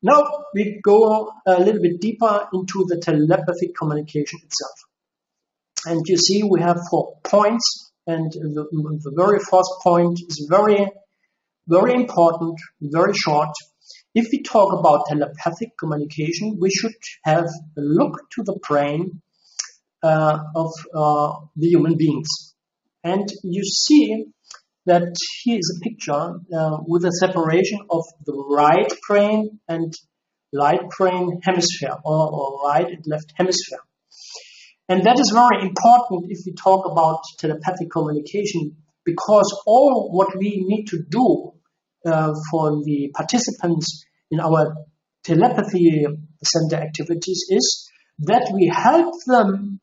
Now we go a little bit deeper into the telepathic communication itself. And you see we have 4 points, and the very first point is very, very important, very short. If we talk about telepathic communication, we should have a look to the brain of the human beings. And you see that here is a picture with a separation of the right brain and right brain hemisphere, or right and left hemisphere. And that is very important if we talk about telepathic communication, because all what we need to do for the participants in our telepathy center activities is that we help them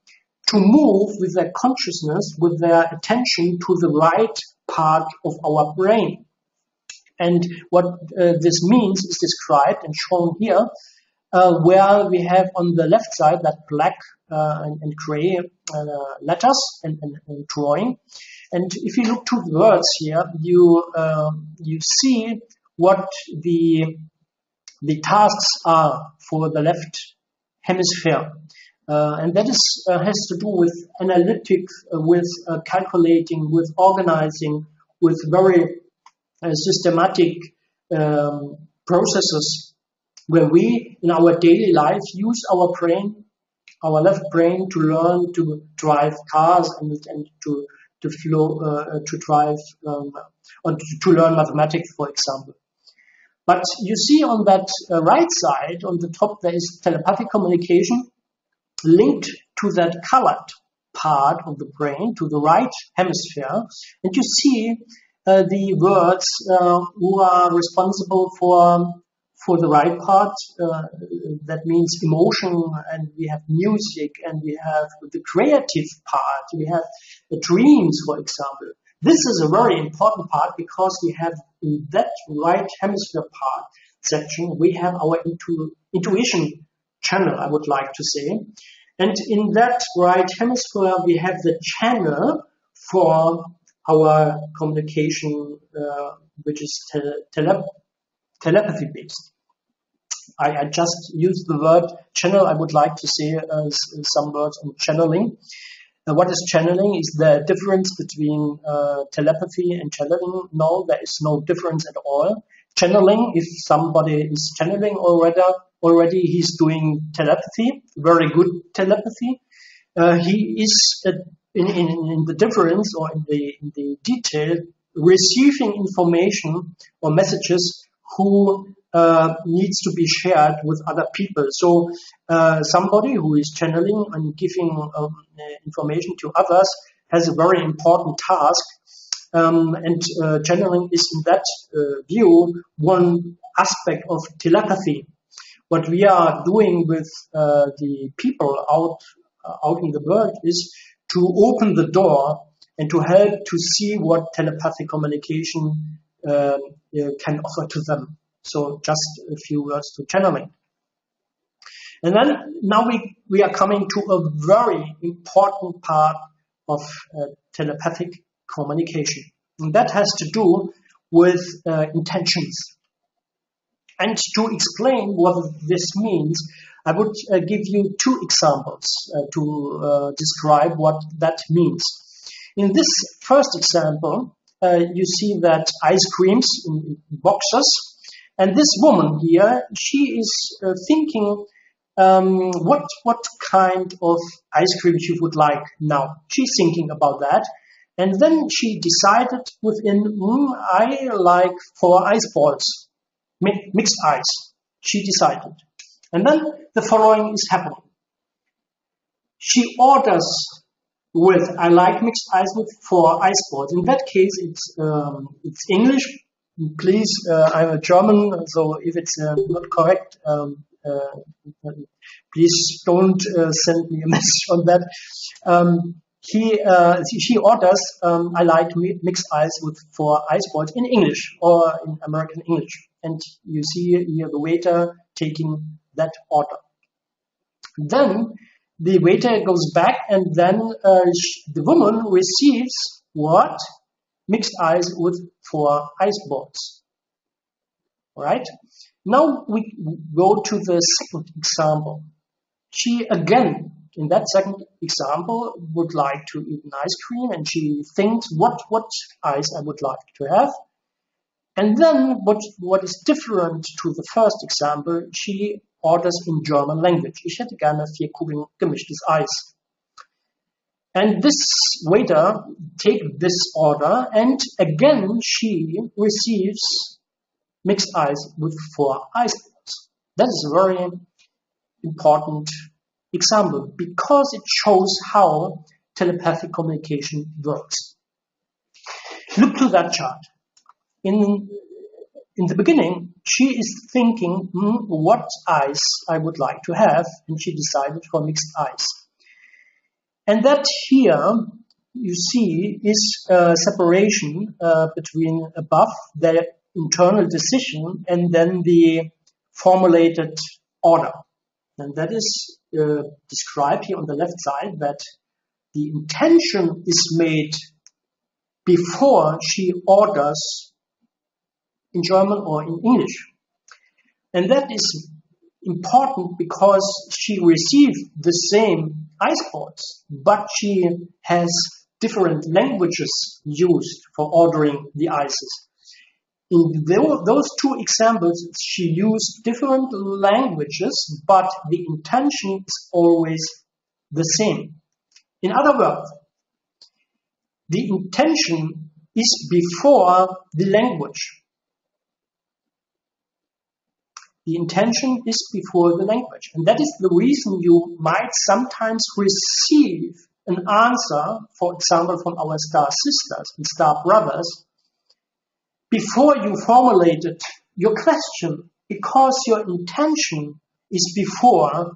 to move with their consciousness, with their attention to the right part of our brain. And what this means is described and shown here, where we have on the left side that black and gray letters and drawing. And if you look to the words here, you see what the tasks are for the left hemisphere. And that has to do with analytics, with calculating, with organizing, with very systematic processes where we, in our daily life, use our brain, our left brain, to learn to drive cars and to drive or to learn mathematics, for example. But you see on that right side, on the top, there is telepathic communication linked to that colored part of the brain, to the right hemisphere, and you see the words who are responsible for the right part. That means emotion, and we have music, and we have the creative part, we have the dreams, for example. This is a very important part because we have in that right hemisphere part section, we have our intuition channel, I would like to say. And in that right hemisphere, we have the channel for our communication, which is telepathy based. I just used the word channel. I would like to say some words on channeling. What is channeling? Is the difference between telepathy and channeling? No, there is no difference at all. Channeling, if somebody is channeling already he's doing telepathy, very good telepathy. He is in the difference, or in the detail, receiving information or messages who needs to be shared with other people. So somebody who is channeling and giving information to others has a very important task. And channeling is, in that view, one aspect of telepathy. What we are doing with the people out in the world is to open the door and to help to see what telepathic communication can offer to them. So just a few words to channeling. And then now we are coming to a very important part of telepathic communication. And that has to do with intentions. And to explain what this means, I would give you 2 examples to describe what that means. In this first example, you see that ice creams in boxes. And this woman here, she is thinking what kind of ice cream she would like now. She's thinking about that. And then she decided within, I like 4 ice balls, mixed ice. She decided. And then the following is happening. She orders with, I like mixed ice with 4 ice balls. In that case, it's English. Please, I'm a German, so if it's not correct, please don't send me a message on that. She orders, I like mixed ice with 4 ice balls in English or in American English. And you see here the waiter taking that order. Then the waiter goes back, and then the woman receives what? Mixed ice with 4 ice balls. All right. Now we go to the second example. She again, in that second example, would like to eat an ice cream, and she thinks, what ice I would like to have. And then what is different to the first example, she orders in German language. Ich hätte gerne 4 Kugeln gemischtes Eis. And this waiter takes this order, and again she receives mixed ice with 4 ice balls. That is a very important example because it shows how telepathic communication works. Look to that chart. In the beginning, she is thinking, what ice I would like to have, and she decided for mixed ice. And that here, you see, is a separation between above the internal decision and then the formulated order. And that is described here on the left side, that the intention is made before she orders in German or in English. And that is important because she received the same ice balls, but she has different languages used for ordering the ices. In those 2 examples, she used different languages, but the intention is always the same. In other words, the intention is before the language. The intention is before the language. And that is the reason you might sometimes receive an answer, for example, from our star sisters and star brothers, before you formulated your question, because your intention is before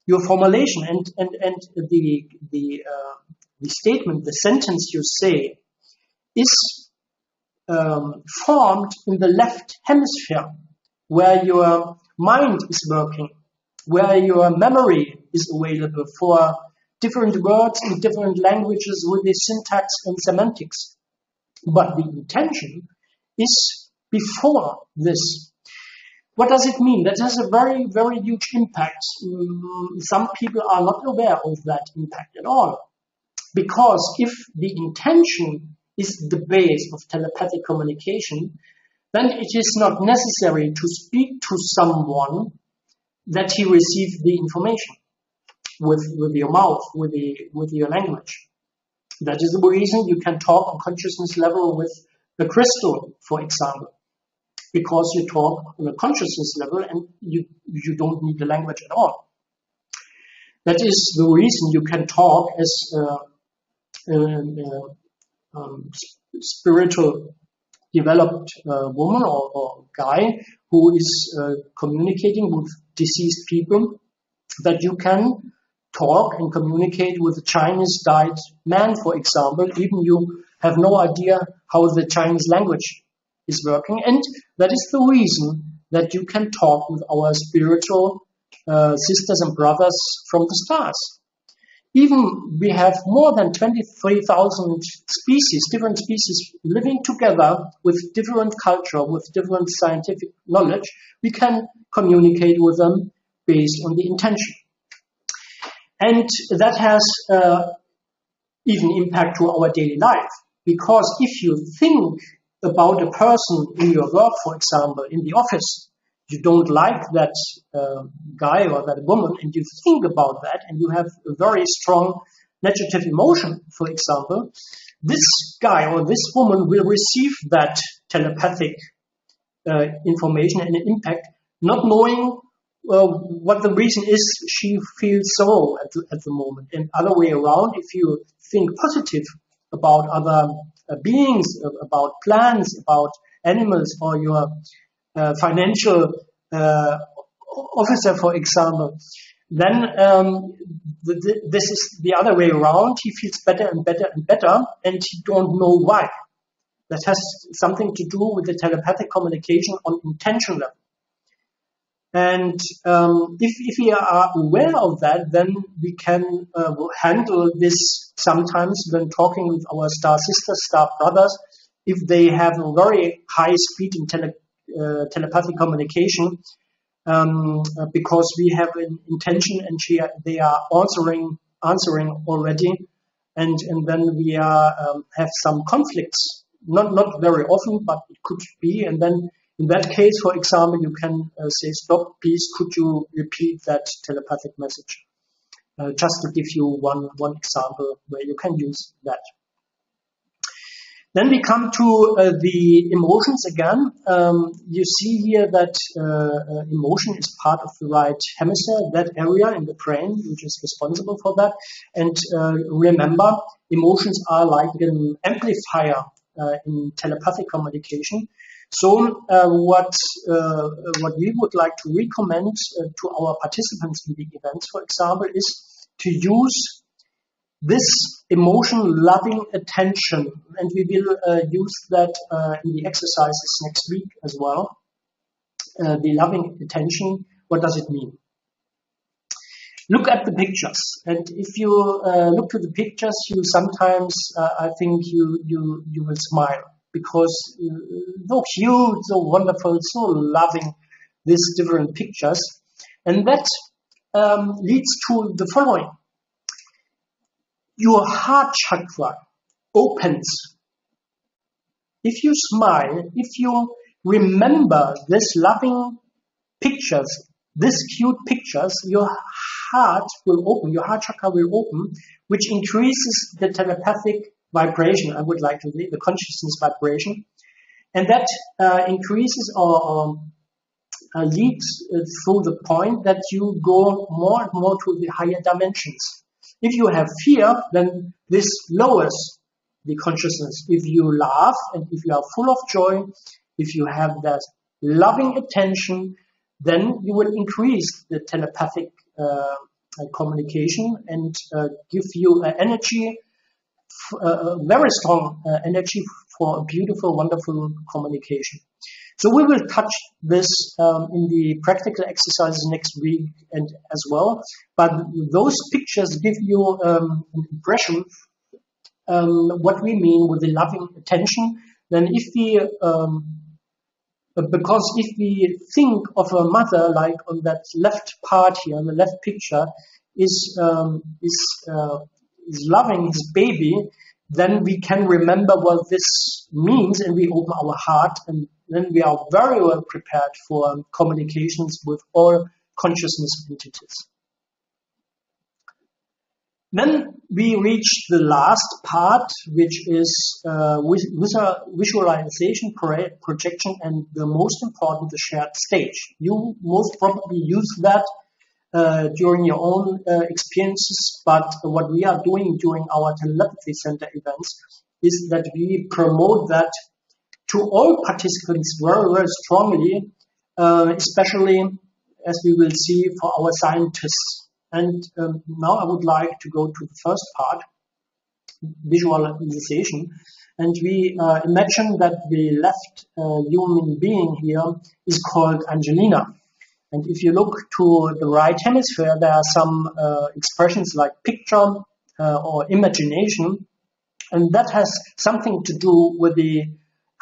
your formulation, and the statement, the sentence you say, is formed in the left hemisphere, where your mind is working, where your memory is available for different words in different languages with the syntax and semantics. But the intention is before this. What does it mean? That has a very, very huge impact. Some people are not aware of that impact at all. Because if the intention is the base of telepathic communication, then it is not necessary to speak to someone that he receives the information with your mouth, with your language. That is the reason you can talk on consciousness level with the crystal, for example, because you talk on a consciousness level and you don't need the language at all. That is the reason you can talk as spiritual developed woman or guy who is communicating with deceased people, that you can talk and communicate with a Chinese died man, for example, even you have no idea how the Chinese language is working. And that is the reason that you can talk with our spiritual sisters and brothers from the stars. Even we have more than 23,000 species, different species living together with different culture, with different scientific knowledge. We can communicate with them based on the intention. And that has even impact to our daily life. Because if you think about a person in your work, for example, in the office, you don't like that guy or that woman, and you think about that, and you have a very strong negative emotion, for example, this guy or this woman will receive that telepathic information and impact, not knowing what the reason is she feels so at the moment. And other way around, if you think positive about other beings, about plants, about animals, or your financial officer, for example, then this is the other way around. He feels better and better and better, and he don't know why. That has something to do with the telepathic communication on intention level. And if we are aware of that, then we can handle this sometimes when talking with our star sisters, star brothers, if they have a very high speed in telepathic communication, because we have an intention and they are answering already, and then we have some conflicts, not very often, but it could be, and then in that case, for example, you can say, stop, please, could you repeat that telepathic message? Just to give you one example where you can use that. Then we come to the emotions again. You see here that emotion is part of the right hemisphere, that area in the brain which is responsible for that. And remember, emotions are like an amplifier in telepathic communication. So what we would like to recommend to our participants in the events, for example, is to use this emotion-loving attention, and we will use that in the exercises next week as well. The loving attention, what does it mean? Look at the pictures, and if you look to the pictures, you sometimes, I think you will smile, because so cute, so wonderful, so loving, these different pictures, and that leads to the following. Your heart chakra opens. If you smile, if you remember this loving pictures, these cute pictures, your heart will open, your heart chakra will open, which increases the telepathic vibration, I would like to say, the consciousness vibration. And that increases or leads through the point that you go more and more to the higher dimensions. If you have fear, then this lowers the consciousness. If you laugh and if you are full of joy, if you have that loving attention, then you will increase the telepathic communication and give you energy, very strong energy for a beautiful, wonderful communication. So we will touch this in the practical exercises next week and as well. But those pictures give you an impression what we mean with the loving attention. Then if we, because if we think of a mother, like on that left part here, on the left picture, is loving his baby, then we can remember what this means, and we open our heart, and then we are very well prepared for communications with all consciousness entities. Then we reach the last part, which is visualization, projection, and the most important, the shared stage. You most probably use that during your own experiences, but what we are doing during our telepathy center events is that we promote that to all participants very, very strongly, especially as we will see for our scientists. And now I would like to go to the first part, visualization. And we imagine that the left human being here is called Angelina. And if you look to the right hemisphere, there are some expressions like picture or imagination. And that has something to do with the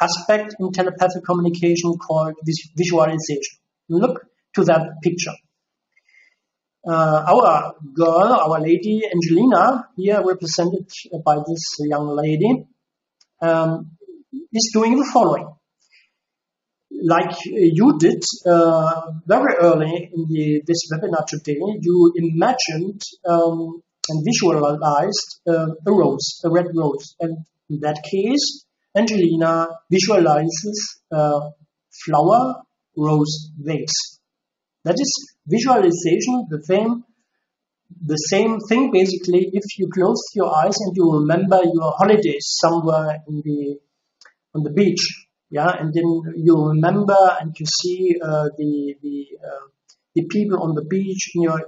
aspect in telepathic communication called visualization. Look to that picture. Our girl, our lady Angelina, here represented by this young lady, is doing the following. Like you did very early in this webinar today, you imagined and visualized a rose, a red rose. And in that case, Angelina visualizes a flower rose vase. That is visualization, the same thing basically. If you close your eyes and you remember your holidays somewhere on the beach, yeah, and then you remember and you see the people on the beach in your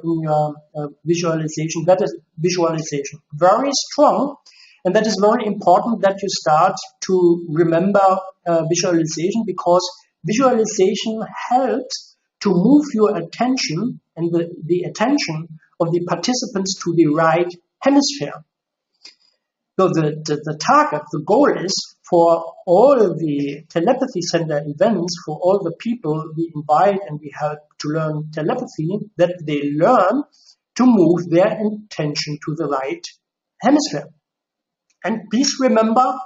visualization. That is visualization, very strong, and that is very important that you start to remember visualization, because visualization helps to move your attention and the attention of the participants to the right hemisphere. So the target, the goal is for all the telepathy center events, for all the people we invite and we help to learn telepathy, that they learn to move their intention to the right hemisphere. And please remember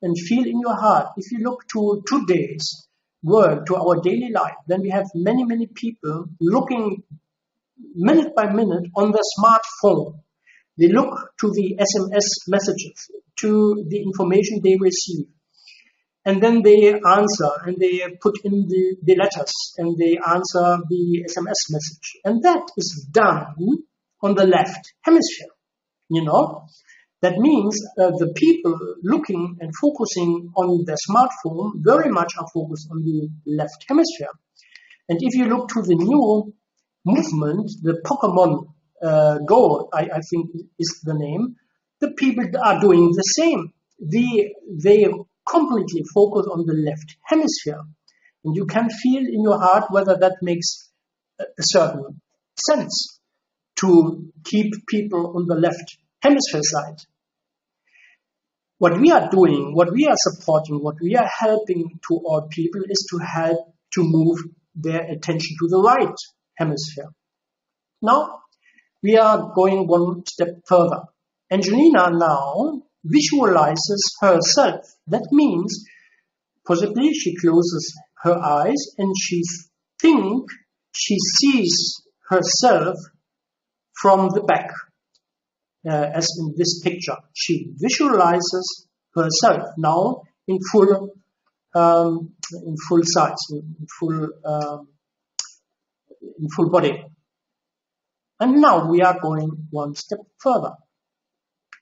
and feel in your heart, if you look to today's world, to our daily life, then we have many, many people looking minute by minute on their smartphone. They look to the SMS messages, to the information they receive. And then they answer and they put in the letters and they answer the SMS message. And that is done on the left hemisphere. You know, that means the people looking and focusing on their smartphone very much are focused on the left hemisphere. And if you look to the new movement, the Pokemon Go, I think is the name, the people are doing the same. They completely focus on the left hemisphere. And you can feel in your heart whether that makes a certain sense to keep people on the left hemisphere side. What we are doing, what we are supporting, what we are helping to all people is to help to move their attention to the right hemisphere. Now, we are going one step further. Angelina now visualizes herself. That means possibly she closes her eyes and she sees herself from the back, as in this picture. She visualizes herself now in full size, in full body. And now we are going one step further.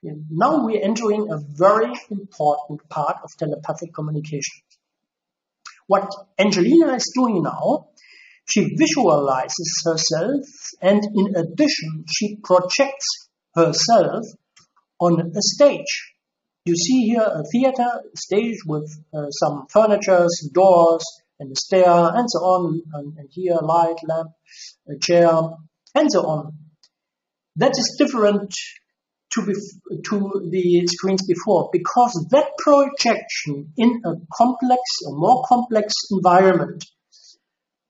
Now we're entering a very important part of telepathic communication. What Angelina is doing now, she visualizes herself, and in addition, she projects herself on a stage. You see here a theater stage with some furniture, doors, and a stair, and so on, and here a light, lamp, a chair, and so on. That is different to the screens before, because that projection in a more complex environment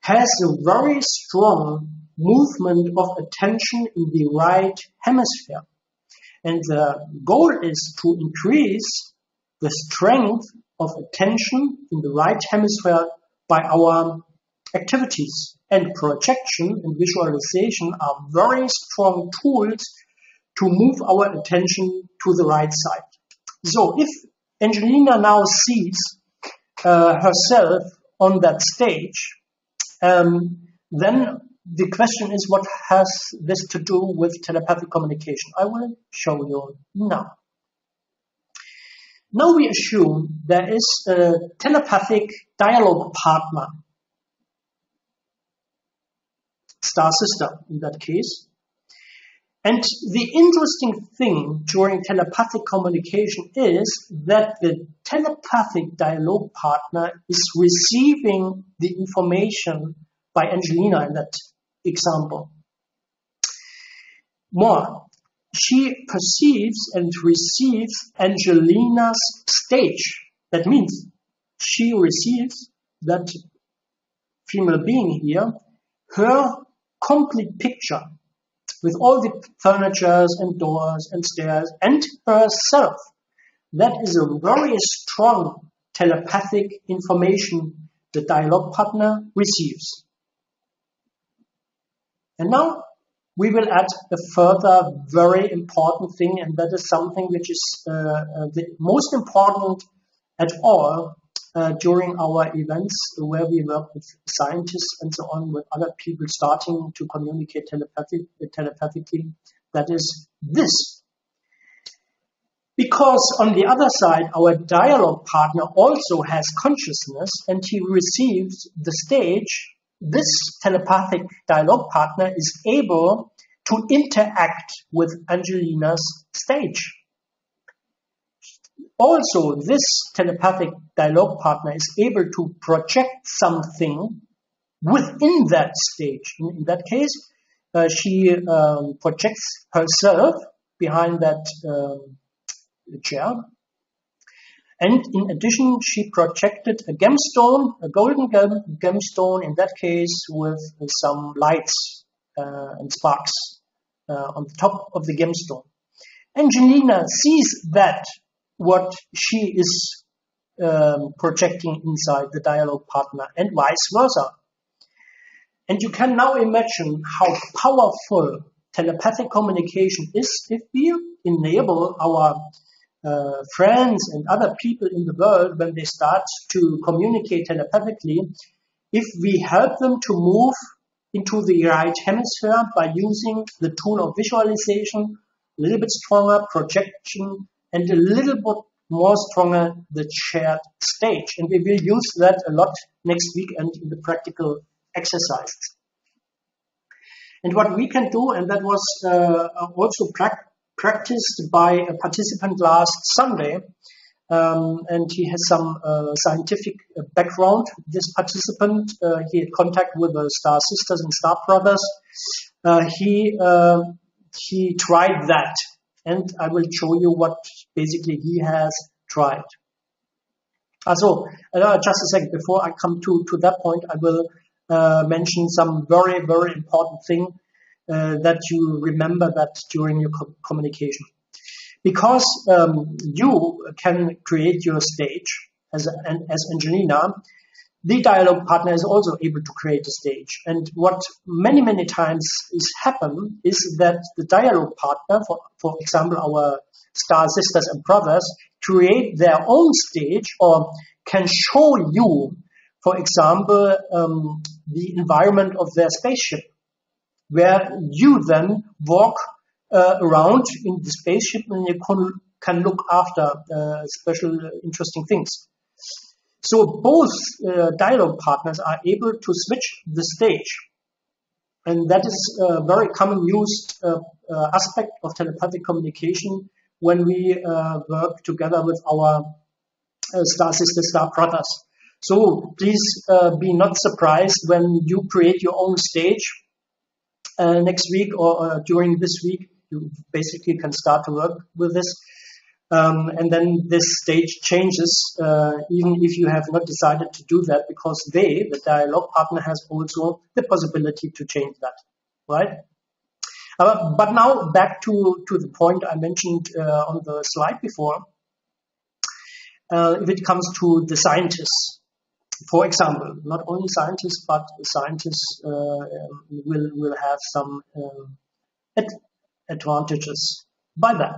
has a very strong movement of attention in the right hemisphere. And the goal is to increase the strength of attention in the right hemisphere by our activities. And projection and visualization are very strong tools to move our attention to the right side. So if Angelina now sees herself on that stage, then the question is, what has this to do with telepathic communication? I will show you now. Now we assume there is a telepathic dialogue partner, star sister in that case. And the interesting thing during telepathic communication is that the telepathic dialogue partner is receiving the information by Angelina in that example. More, she perceives and receives Angelina's stage. That means she receives that female being here, her complete picture, with all the furnitures and doors and stairs and herself. That is a very strong telepathic information the dialogue partner receives. And now we will add a further very important thing, and that is something which is the most important at all during our events where we work with scientists and so on, with other people starting to communicate telepathically. That is this. Because on the other side, our dialogue partner also has consciousness and he receives the stage. This telepathic dialogue partner is able to interact with Angelina's stage. Also, this telepathic dialogue partner is able to project something within that stage. In that case, she projects herself behind that chair. And in addition, she projected a gemstone, a golden gemstone, in that case with some lights and sparks on the top of the gemstone. Angelina sees that what she is projecting inside the dialogue partner, and vice versa. And you can now imagine how powerful telepathic communication is if we enable our friends and other people in the world, when they start to communicate telepathically, if we help them to move into the right hemisphere by using the tool of visualization, a little bit stronger projection, and a little bit more stronger the shared stage. And we will use that a lot next week and in the practical exercises. And what we can do, and that was also practiced by a participant last Sunday, and he has some scientific background. This participant, he had contact with the Star Sisters and Star Brothers. He tried that, and I will show you what basically he has tried. Also, just a second before I come to that point, I will mention some very, very important thing that you remember that during your communication. Because you can create your stage as Angelina, the dialogue partner is also able to create a stage. And what many, many times is happen is that the dialogue partner, for example, our Star Sisters and Brothers, create their own stage or can show you, for example, the environment of their spaceship, where you then walk around in the spaceship and you can look after special interesting things. So both dialogue partners are able to switch the stage. And that is a very common used aspect of telepathic communication when we work together with our Star Sisters, Star Brothers. So please be not surprised when you create your own stage next week or during this week. You basically can start to work with this. And then this stage changes, even if you have not decided to do that, because the dialogue partner, has also the possibility to change that, right? But now back to the point I mentioned on the slide before. If it comes to the scientists, for example, not only scientists, but scientists will have some advantages by that.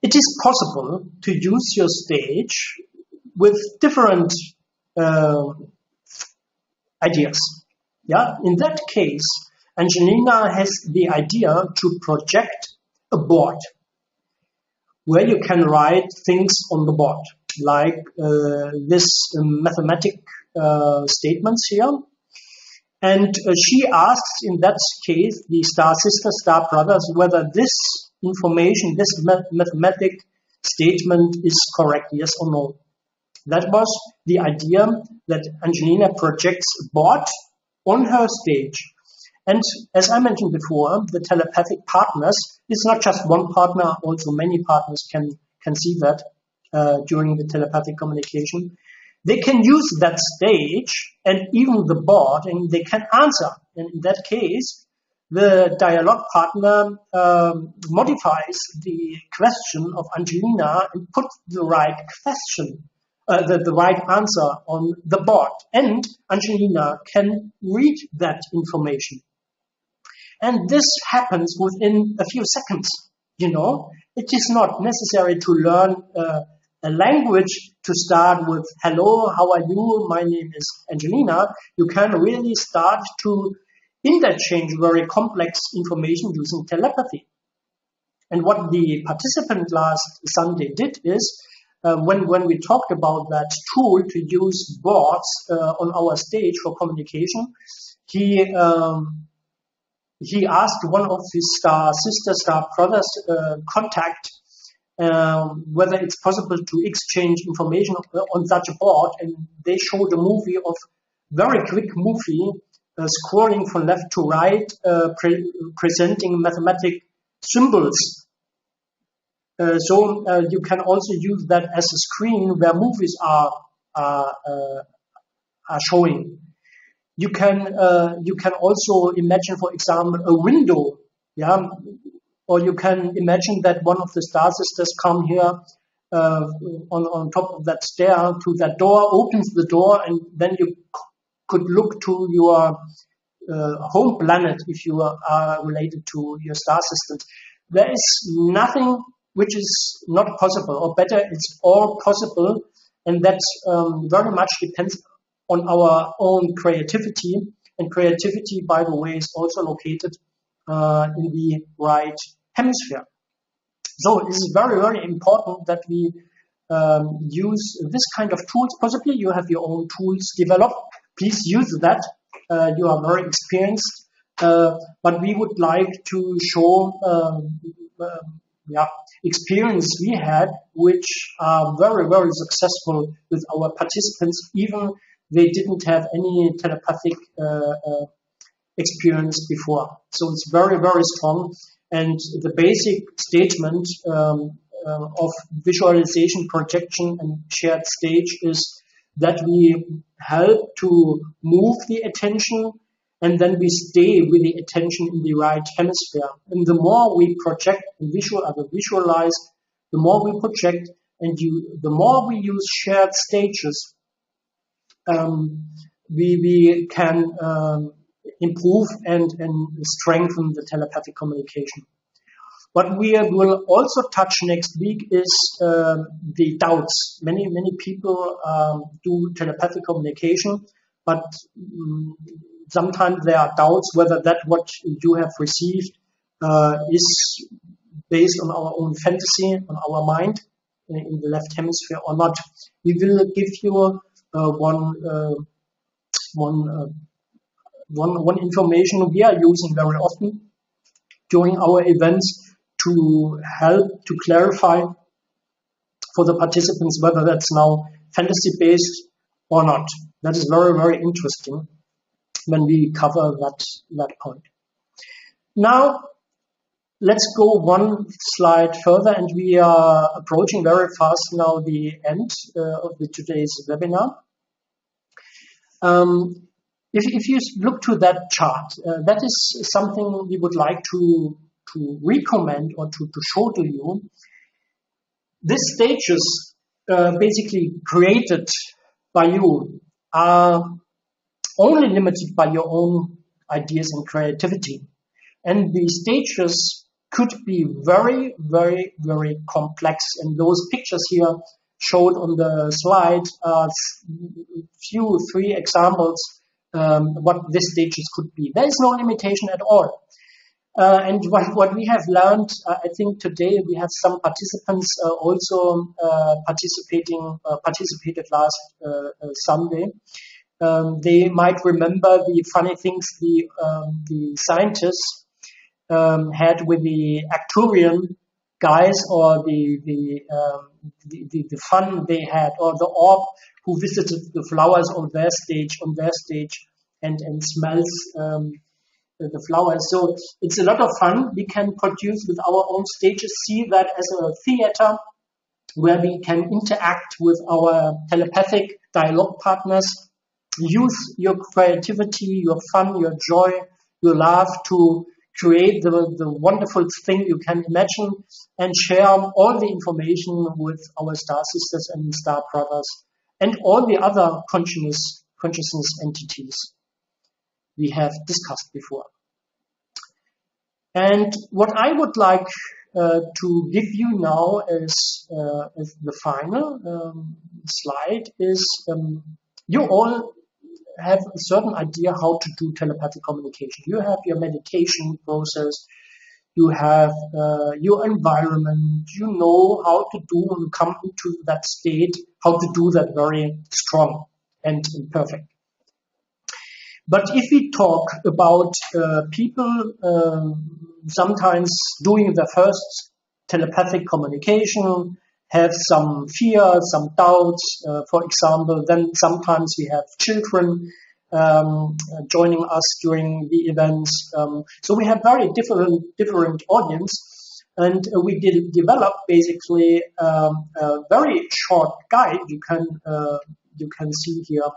It is possible to use your stage with different ideas. Yeah, in that case, Angelina has the idea to project a board where you can write things on the board, like this mathematic statements here. And she asks, in that case, the Star Sisters, Star Brothers, whether this information, this mathematic statement is correct, yes or no. That was the idea, that Angelina projects a board on her stage. And as I mentioned before, the telepathic partners, it's not just one partner, also many partners can see that during the telepathic communication. They can use that stage and even the board, and they can answer. And in that case, the dialogue partner modifies the question of Angelina and puts the right question, the right answer on the board. And Angelina can read that information. And this happens within a few seconds, you know. It is not necessary to learn a language to start with, hello, how are you? My name is Angelina. You can really start to interchange very complex information using telepathy. And what the participant last Sunday did is, when we talked about that tool to use boards on our stage for communication, he asked one of his Star Sisters, Star Brothers contact whether it's possible to exchange information on such a board, and they showed a movie of very quick movie, scrolling from left to right, presenting mathematic symbols. You can also use that as a screen where movies are showing. You can also imagine, for example, a window, yeah, or you can imagine that one of the star sisters come here on top of that stair to that door, opens the door, and then you could look to your home planet if you are related to your star systems. There is nothing which is not possible, or better, it's all possible, and that very much depends on our own creativity. And creativity, by the way, is also located in the right hemisphere. So it is very, very important that we use this kind of tools. Possibly you have your own tools developed. Please use that. You are very experienced. But we would like to show experience we had, which are very, very successful with our participants, even they didn't have any telepathic experience before. So it's very, very strong. And the basic statement of visualization, projection, and shared stage is that we help to move the attention, and then we stay with the attention in the right hemisphere. And the more we project and visualize, the more we project, and the more we use shared stages, we can improve and strengthen the telepathic communication. What we will also touch next week is the doubts. Many people do telepathic communication, but sometimes there are doubts whether that what you have received is based on our own fantasy, on our mind in the left hemisphere or not. We will give you one information we are using very often during our events to help to clarify for the participants whether that's now fantasy based or not. That is very, very interesting when we cover that point. Now let's go one slide further, and we are approaching very fast now the end of today's webinar. If you look to that chart, that is something we would like to recommend or to show to you. These stages basically created by you are only limited by your own ideas and creativity. And the stages could be very, very, very complex. And those pictures here showed on the slide are three examples what these stages could be. There is no limitation at all. And what we have learned, I think today we have some participants also participated last Sunday. They might remember the funny things the scientists had with the Arcturian guys, or the fun they had, or the orb who visited the flowers on their stage and smells the flowers. So it's a lot of fun. We can produce with our own stages, see that as a theater where we can interact with our telepathic dialogue partners, use your creativity, your fun, your joy, your love to create the wonderful thing you can imagine, and share all the information with our star sisters and star brothers and all the other consciousness entities we have discussed before. And what I would like to give you now is the final slide is you all have a certain idea how to do telepathic communication. You have your meditation process, you have your environment, you know how to do and come into that state, how to do that very strong and perfect. But if we talk about people sometimes doing the first telepathic communication, have some fear, some doubts, for example, then sometimes we have children joining us during the events. So we have very different audience. And we did develop basically a very short guide. You can see here